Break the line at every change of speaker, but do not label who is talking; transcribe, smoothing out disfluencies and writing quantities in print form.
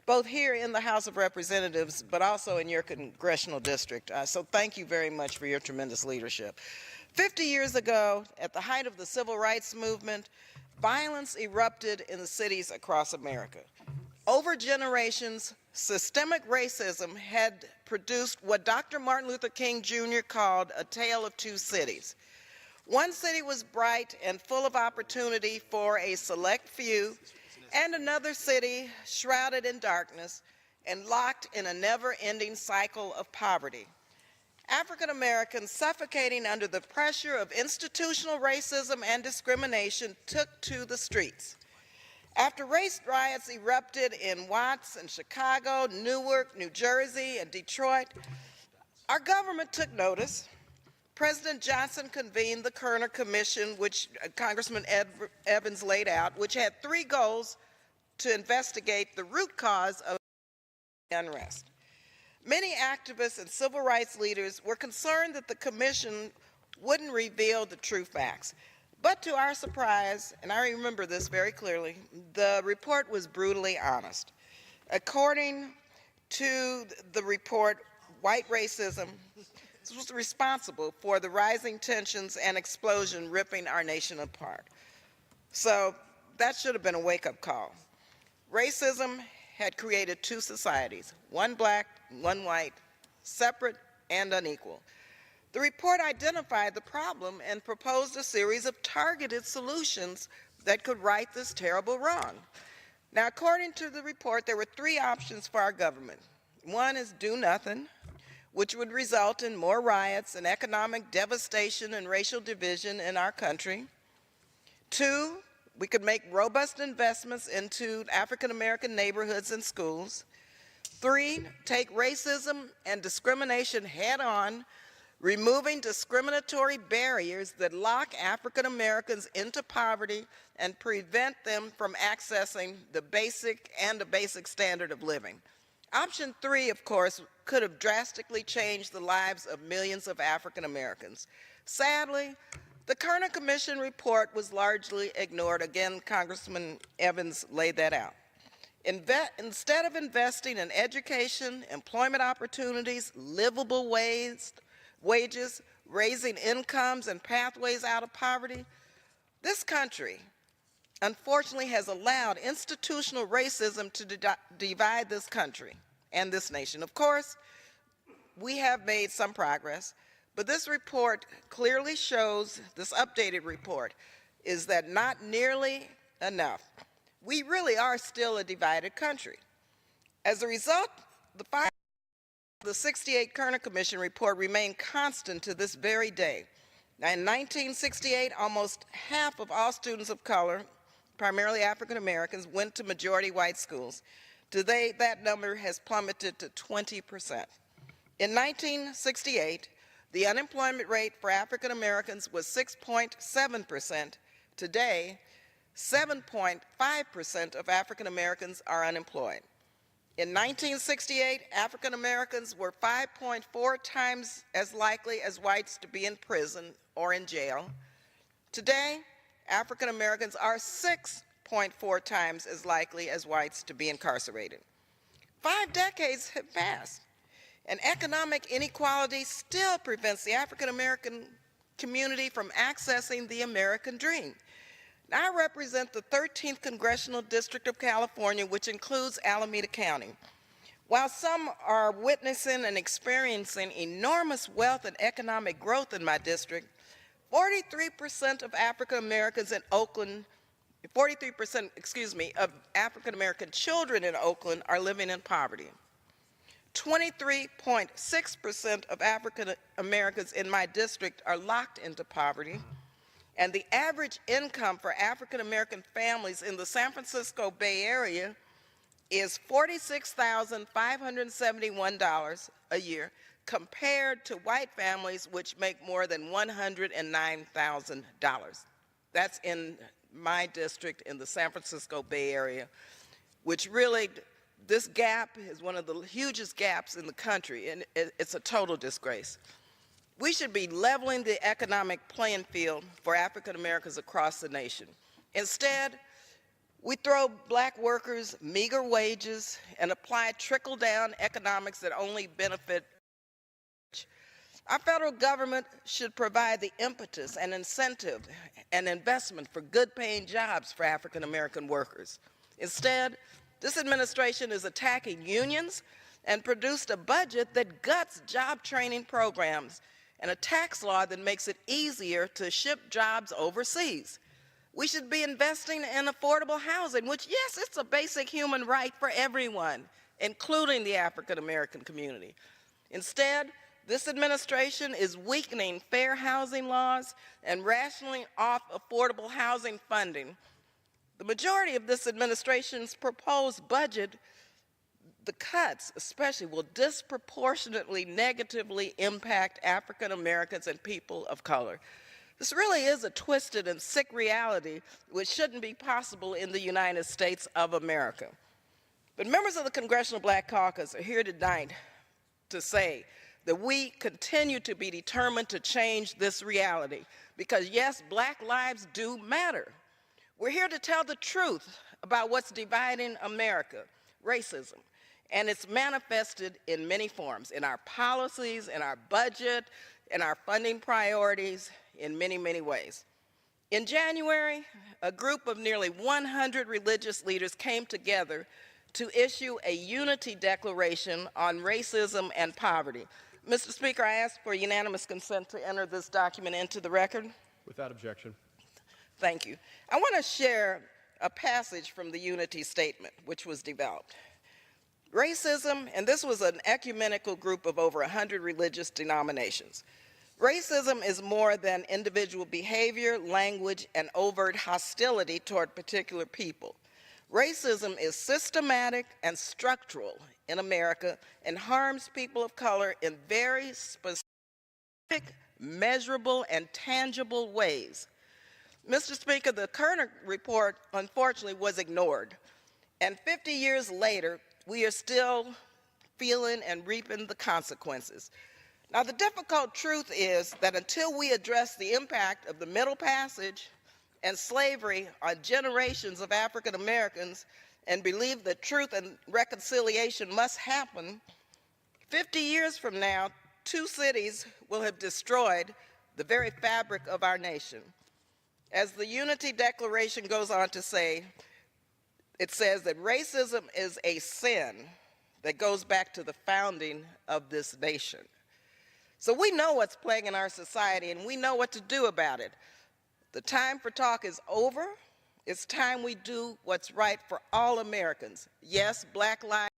both here in the House of Representatives, but also in your congressional district. So thank you very much for your tremendous leadership. 50 years ago, at the height of the civil rights movement, violence erupted in the cities across America. Over generations, systemic racism had produced what Dr. Martin Luther King Jr. called a tale of two cities. One city was bright and full of opportunity for a select few, and another city shrouded in darkness and locked in a never-ending cycle of poverty. African Americans suffocating under the pressure of institutional racism and discrimination took to the streets. After race riots erupted in Watts and Chicago, Newark, New Jersey, and Detroit, our government took notice. President Johnson convened the Kerner Commission, which Congressman Evans laid out, which had three goals to investigate the root cause of unrest. Many activists and civil rights leaders were concerned that the commission wouldn't reveal the true facts. But to our surprise, and I remember this very clearly, the report was brutally honest. According to the report, white racism was responsible for the rising tensions and explosion ripping our nation apart. So that should have been a wake-up call. Racism had created two societies, one black, one white, separate and unequal. The report identified the problem and proposed a series of targeted solutions that could right this terrible wrong. Now, according to the report, there were three options for our government. One is do nothing, which would result in more riots and economic devastation and racial division in our country. Two, we could make robust investments into African American neighborhoods and schools. Three, take racism and discrimination head on, removing discriminatory barriers that lock African Americans into poverty and prevent them from accessing the basic standard of living. Option three, of course, could have drastically changed the lives of millions of African Americans. Sadly, the Kerner Commission report was largely ignored. Again, Congressman Evans laid that out. Instead of investing in education, employment opportunities, livable wages, raising incomes and pathways out of poverty, this country unfortunately has allowed institutional racism to divide this country and this nation. Of course, we have made some progress, but this report clearly shows, this updated report, is that not nearly enough. We really are still a divided country. As a result, the 68 Kerner Commission report remained constant to this very day. Now, in 1968, almost half of all students of color, primarily African Americans, went to majority white schools. Today, that number has plummeted to 20%. In 1968, the unemployment rate for African Americans was 6.7%. Today, 7.5% of African Americans are unemployed. In 1968, African Americans were 5.4 times as likely as whites to be in prison or in jail. Today, African Americans are 6.4 times as likely as whites to be incarcerated. 5 decades have passed, and economic inequality still prevents the African American community from accessing the American dream. Now, I represent the 13th Congressional District of California, which includes Alameda County. While some are witnessing and experiencing enormous wealth and economic growth in my district, 43% of African Americans in Oakland, 43%, of African American children in Oakland are living in poverty. 23.6% of African Americans in my district are locked into poverty, and the average income for African American families in the San Francisco Bay Area is $46,571 a year, compared to white families which make more than $109,000. That's in my district in the San Francisco Bay Area, which really, this gap is one of the hugest gaps in the country, and it's a total disgrace. We should be leveling the economic playing field for African Americans across the nation. Instead, We throw black workers meager wages and apply trickle-down economics that only benefit. Our federal government should provide the impetus and incentive and investment for good-paying jobs for African American workers. Instead, this administration is attacking unions and produced a budget that guts job training programs and a tax law that makes it easier to ship jobs overseas. We should be investing in affordable housing, which, yes, it's a basic human right for everyone, including the African American community. Instead, this administration is weakening fair housing laws and rationing off affordable housing funding. The majority of this administration's proposed budget, the cuts especially, will disproportionately negatively impact African Americans and people of color. This really is a twisted and sick reality which shouldn't be possible in the United States of America. But members of the Congressional Black Caucus are here tonight to say that we continue to be determined to change this reality because, yes, black lives do matter. We're here to tell the truth about what's dividing America, racism, and it's manifested in many forms, in our policies, in our budget, in our funding priorities, in many, many ways. In January, a group of nearly 100 religious leaders came together to issue a unity declaration on racism and poverty. Mr. Speaker, I ask for unanimous consent to enter this document into the record.
Without objection.
Thank you. I want to share a passage from the unity statement which was developed. Racism, and this was an ecumenical group of over 100 religious denominations. Racism is more than individual behavior, language, and overt hostility toward particular people. Racism is systematic and structural in America and harms people of color in very specific, measurable, and tangible ways. Mr. Speaker, the Kerner report, unfortunately, was ignored. And 50 years later, we are still feeling and reaping the consequences. Now, the difficult truth is that until we address the impact of the Middle Passage and slavery on generations of African Americans and believe that truth and reconciliation must happen, 50 years from now, 2 cities will have destroyed the very fabric of our nation. As the Unity Declaration goes on to say, it says that racism is a sin that goes back to the founding of this nation. So we know what's plaguing our society and we know what to do about it. The time for talk is over. It's time we do what's right for all Americans. Yes, black lives